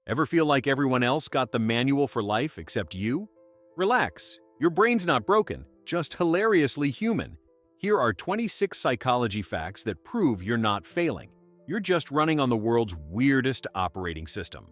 Ever feel like everyone else got the manual for life except you? Relax. Your brain's not broken, just hilariously human. Here are 26 psychology facts that prove you're not failing. You're just running on the world's weirdest operating system.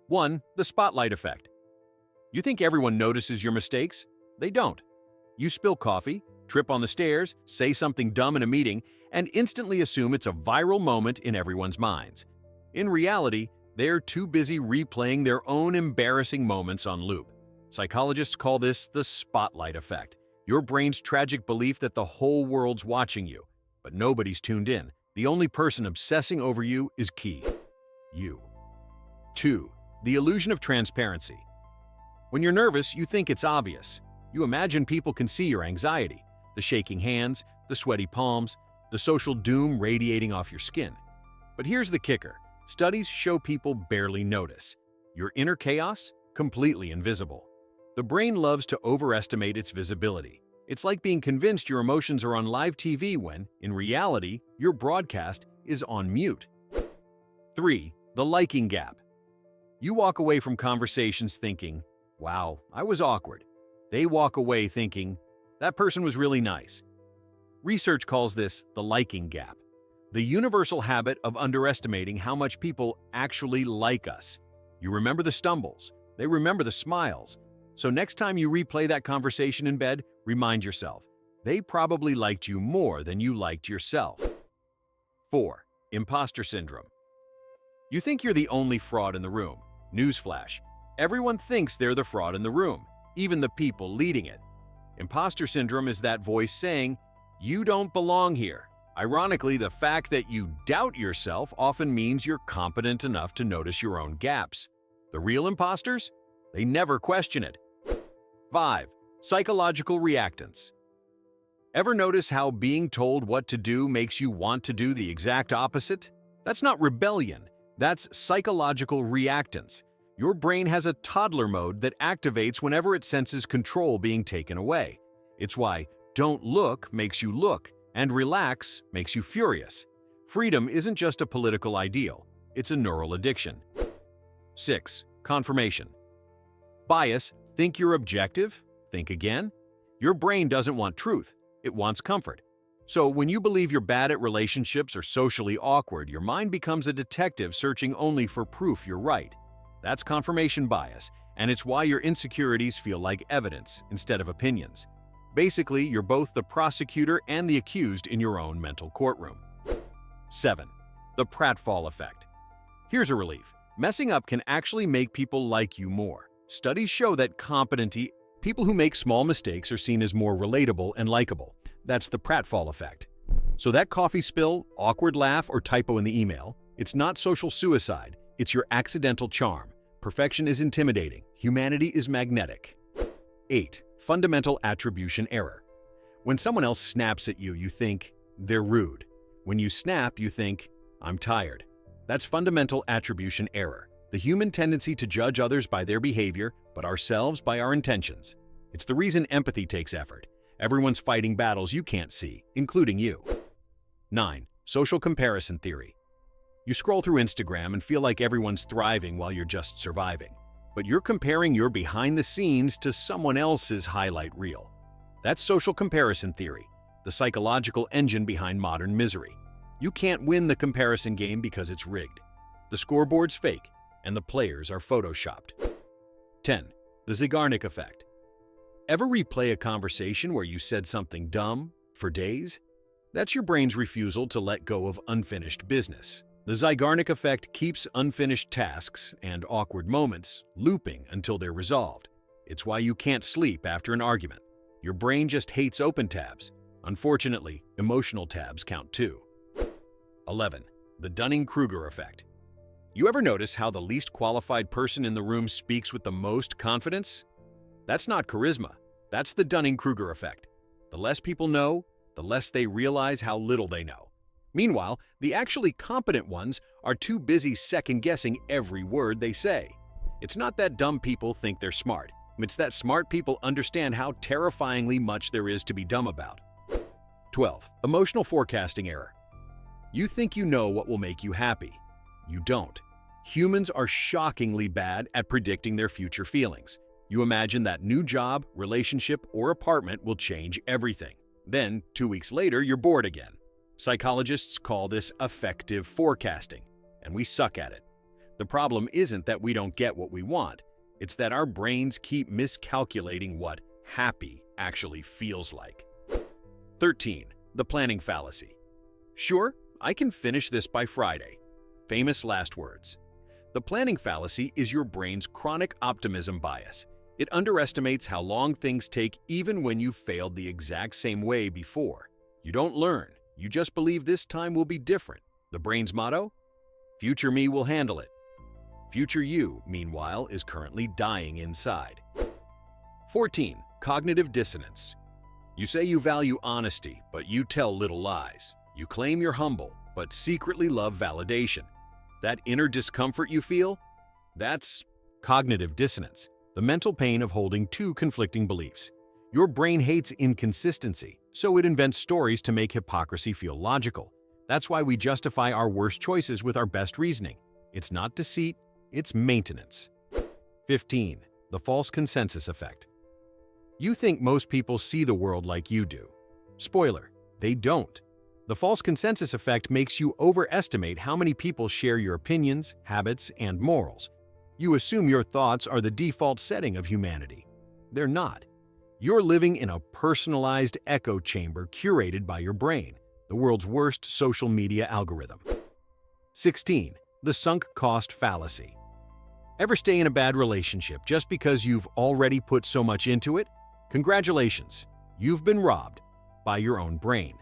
1. The spotlight effect. You think everyone notices your mistakes? They don't. You spill coffee, trip on the stairs, say something dumb in a meeting, and instantly assume it's a viral moment in everyone's minds. In reality, they're too busy replaying their own embarrassing moments on loop. Psychologists call this the spotlight effect. Your brain's tragic belief that the whole world's watching you, but nobody's tuned in. The only person obsessing over you is key. You. 2. The illusion of transparency. When you're nervous, you think it's obvious. You imagine people can see your anxiety, the shaking hands, the sweaty palms, the social doom radiating off your skin. But here's the kicker. Studies show people barely notice. Your inner chaos? Completely invisible. The brain loves to overestimate its visibility. It's like being convinced your emotions are on live TV when, in reality, your broadcast is on mute. 3. The liking gap. You walk away from conversations thinking, wow, I was awkward. They walk away thinking, that person was really nice. Research calls this the liking gap, the universal habit of underestimating how much people actually like us. You remember the stumbles, they remember the smiles. So next time you replay that conversation in bed, remind yourself, they probably liked you more than you liked yourself. 4. Imposter syndrome. You think you're the only fraud in the room. Newsflash, everyone thinks they're the fraud in the room, even the people leading it. Imposter syndrome is that voice saying, you don't belong here. Ironically, the fact that you doubt yourself often means you're competent enough to notice your own gaps. The real imposters? They never question it. 5. Psychological reactance. Ever notice how being told what to do makes you want to do the exact opposite? That's not rebellion. That's psychological reactance. Your brain has a toddler mode that activates whenever it senses control being taken away. It's why don't look makes you look, and relax makes you furious. Freedom isn't just a political ideal, it's a neural addiction. 6. Confirmation. Bias, think you're objective? Think again? Your brain doesn't want truth, it wants comfort. So when you believe you're bad at relationships or socially awkward, your mind becomes a detective searching only for proof you're right. That's confirmation bias, and it's why your insecurities feel like evidence instead of opinions. Basically, you're both the prosecutor and the accused in your own mental courtroom. 7. The pratfall effect. Here's a relief. Messing up can actually make people like you more. Studies show that people who make small mistakes are seen as more relatable and likable. That's the pratfall effect. So that coffee spill, awkward laugh, or typo in the email, it's not social suicide, it's your accidental charm. Perfection is intimidating, humanity is magnetic. 8. Fundamental attribution error. When someone else snaps at you, you think, they're rude. When you snap, you think, I'm tired. That's fundamental attribution error, the human tendency to judge others by their behavior, but ourselves by our intentions. It's the reason empathy takes effort. Everyone's fighting battles you can't see, including you. 9. Social comparison theory. You scroll through Instagram and feel like everyone's thriving while you're just surviving. But you're comparing your behind the scenes to someone else's highlight reel. That's social comparison theory, the psychological engine behind modern misery. You can't win the comparison game because it's rigged. The scoreboard's fake, and the players are photoshopped. 10. The Zeigarnik effect. Ever replay a conversation where you said something dumb for days? That's your brain's refusal to let go of unfinished business. The Zeigarnik effect keeps unfinished tasks and awkward moments looping until they're resolved. It's why you can't sleep after an argument. Your brain just hates open tabs. Unfortunately, emotional tabs count too. 11. The Dunning-Kruger effect. You ever notice how the least qualified person in the room speaks with the most confidence? That's not charisma. That's the Dunning-Kruger effect. The less people know, the less they realize how little they know. Meanwhile, the actually competent ones are too busy second-guessing every word they say. It's not that dumb people think they're smart. It's that smart people understand how terrifyingly much there is to be dumb about. 12. Emotional forecasting error. You think you know what will make you happy. You don't. Humans are shockingly bad at predicting their future feelings. You imagine that new job, relationship, or apartment will change everything. Then, 2 weeks later, you're bored again. Psychologists call this affective forecasting, and we suck at it. The problem isn't that we don't get what we want, it's that our brains keep miscalculating what happy actually feels like. 13. The planning fallacy. Sure, I can finish this by Friday. Famous last words. The planning fallacy is your brain's chronic optimism bias. It underestimates how long things take even when you've failed the exact same way before. You don't learn, you just believe this time will be different. The brain's motto? Future me will handle it. Future you, meanwhile, is currently dying inside. 14. Cognitive dissonance. You say you value honesty, but you tell little lies. You claim you're humble, but secretly love validation. That inner discomfort you feel? That's cognitive dissonance, the mental pain of holding two conflicting beliefs. Your brain hates inconsistency, so it invents stories to make hypocrisy feel logical. That's why we justify our worst choices with our best reasoning. It's not deceit, it's maintenance. 15. The false consensus effect. You think most people see the world like you do. Spoiler, they don't. The false consensus effect makes you overestimate how many people share your opinions, habits, and morals. You assume your thoughts are the default setting of humanity. They're not. You're living in a personalized echo chamber curated by your brain, the world's worst social media algorithm. 16. The sunk cost fallacy. Ever stay in a bad relationship just because you've already put so much into it? Congratulations, you've been robbed by your own brain.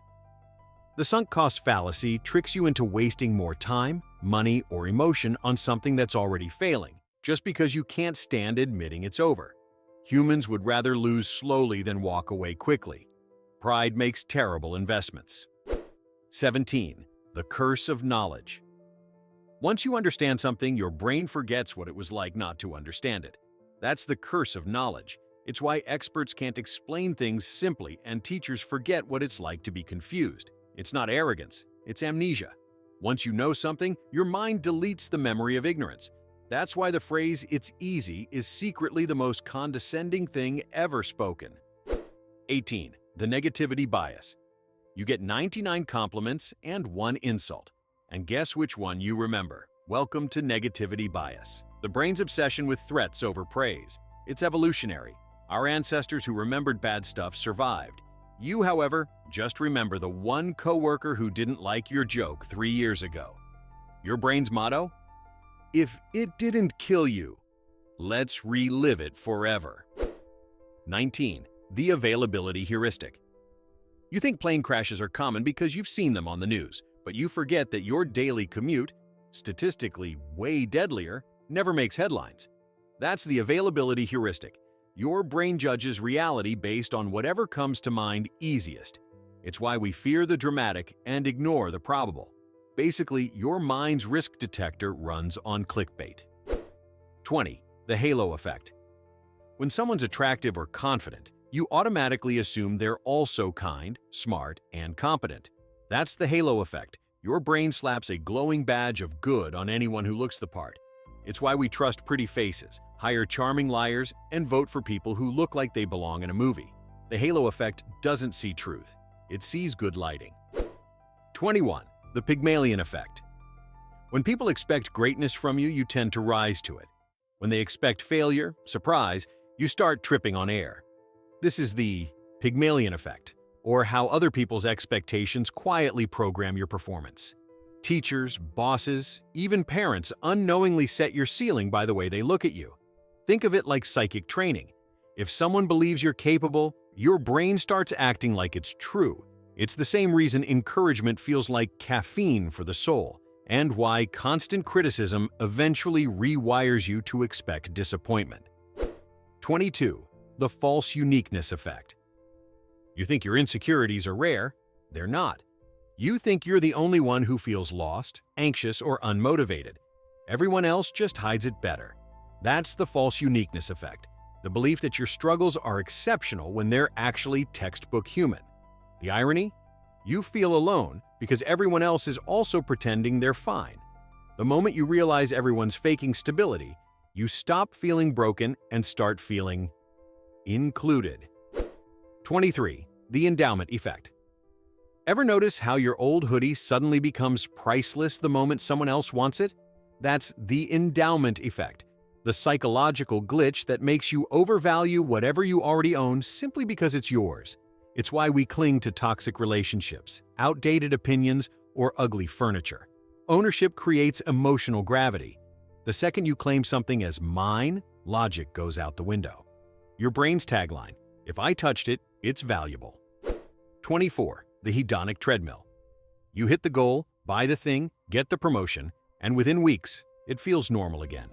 The sunk cost fallacy tricks you into wasting more time, money, or emotion on something that's already failing, just because you can't stand admitting it's over. Humans would rather lose slowly than walk away quickly. Pride makes terrible investments. 17. The curse of knowledge. Once you understand something, your brain forgets what it was like not to understand it. That's the curse of knowledge. It's why experts can't explain things simply and teachers forget what it's like to be confused. It's not arrogance, it's amnesia. Once you know something, your mind deletes the memory of ignorance. That's why the phrase, "it's easy," is secretly the most condescending thing ever spoken. 18. The negativity bias. You get 99 compliments and 1 insult. And guess which one you remember? Welcome to negativity bias. The brain's obsession with threats over praise. It's evolutionary. Our ancestors who remembered bad stuff survived. You, however, just remember the one coworker who didn't like your joke 3 years ago. Your brain's motto? If it didn't kill you, let's relive it forever. 19. The availability heuristic. You think plane crashes are common because you've seen them on the news, but you forget that your daily commute, statistically way deadlier, never makes headlines. That's the availability heuristic. Your brain judges reality based on whatever comes to mind easiest. It's why we fear the dramatic and ignore the probable. Basically, your mind's risk detector runs on clickbait. 20. The halo effect. When someone's attractive or confident, you automatically assume they're also kind, smart, and competent. That's the halo effect. Your brain slaps a glowing badge of good on anyone who looks the part. It's why we trust pretty faces, hire charming liars, and vote for people who look like they belong in a movie. The halo effect doesn't see truth. It sees good lighting. 21. The Pygmalion effect. When people expect greatness from you, you tend to rise to it. When they expect failure, surprise, you start tripping on air. This is the Pygmalion effect, or how other people's expectations quietly program your performance. Teachers, bosses, even parents unknowingly set your ceiling by the way they look at you. Think of it like psychic training. If someone believes you're capable, your brain starts acting like it's true. It's the same reason encouragement feels like caffeine for the soul, and why constant criticism eventually rewires you to expect disappointment. 22. The false uniqueness effect. You think your insecurities are rare? They're not. You think you're the only one who feels lost, anxious, or unmotivated. Everyone else just hides it better. That's the false uniqueness effect, the belief that your struggles are exceptional when they're actually textbook human. The irony? You feel alone because everyone else is also pretending they're fine. The moment you realize everyone's faking stability, you stop feeling broken and start feeling included. 23. The endowment effect. Ever notice how your old hoodie suddenly becomes priceless the moment someone else wants it? That's the endowment effect, the psychological glitch that makes you overvalue whatever you already own simply because it's yours. It's why we cling to toxic relationships, outdated opinions, or ugly furniture. Ownership creates emotional gravity. The second you claim something as mine, logic goes out the window. Your brain's tagline, if I touched it, it's valuable. 24. The hedonic treadmill. You hit the goal, buy the thing, get the promotion, and within weeks, it feels normal again.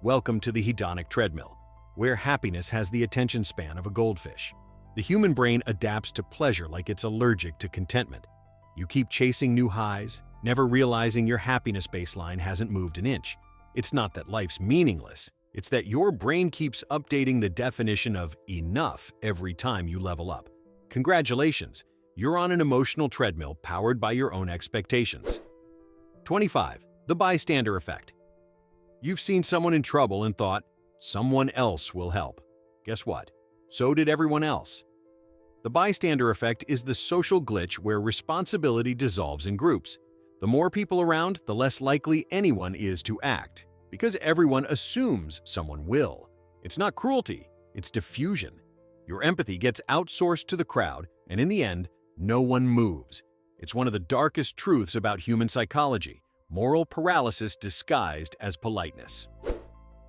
Welcome to the hedonic treadmill, where happiness has the attention span of a goldfish. The human brain adapts to pleasure like it's allergic to contentment. You keep chasing new highs, never realizing your happiness baseline hasn't moved an inch. It's not that life's meaningless, it's that your brain keeps updating the definition of enough every time you level up. Congratulations, you're on an emotional treadmill powered by your own expectations. 25. The bystander effect. You've seen someone in trouble and thought, someone else will help. Guess what? So did everyone else. The bystander effect is the social glitch where responsibility dissolves in groups. The more people around, the less likely anyone is to act, because everyone assumes someone will. It's not cruelty, it's diffusion. Your empathy gets outsourced to the crowd, and in the end, no one moves. It's one of the darkest truths about human psychology, moral paralysis disguised as politeness.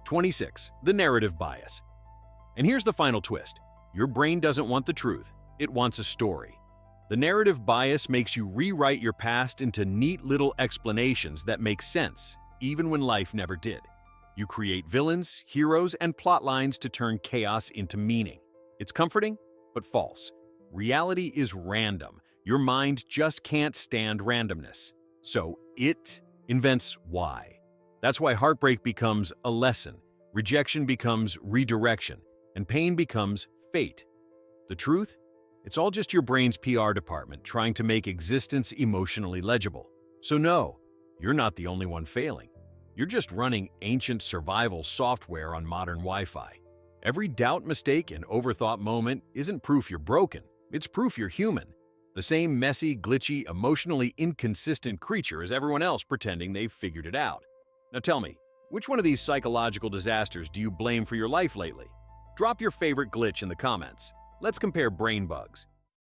26. The narrative bias. And here's the final twist. Your brain doesn't want the truth, it wants a story. The narrative bias makes you rewrite your past into neat little explanations that make sense, even when life never did. You create villains, heroes, and plot lines to turn chaos into meaning. It's comforting, but false. Reality is random. Your mind just can't stand randomness. So it invents why. That's why heartbreak becomes a lesson, rejection becomes redirection, and pain becomes fate. The truth? It's all just your brain's PR department trying to make existence emotionally legible. So no, you're not the only one failing. You're just running ancient survival software on modern Wi-Fi. Every doubt, mistake, and overthought moment isn't proof you're broken. It's proof you're human. The same messy, glitchy, emotionally inconsistent creature as everyone else pretending they've figured it out. Now tell me, which one of these psychological disasters do you blame for your life lately? Drop your favorite glitch in the comments. Let's compare brain bugs.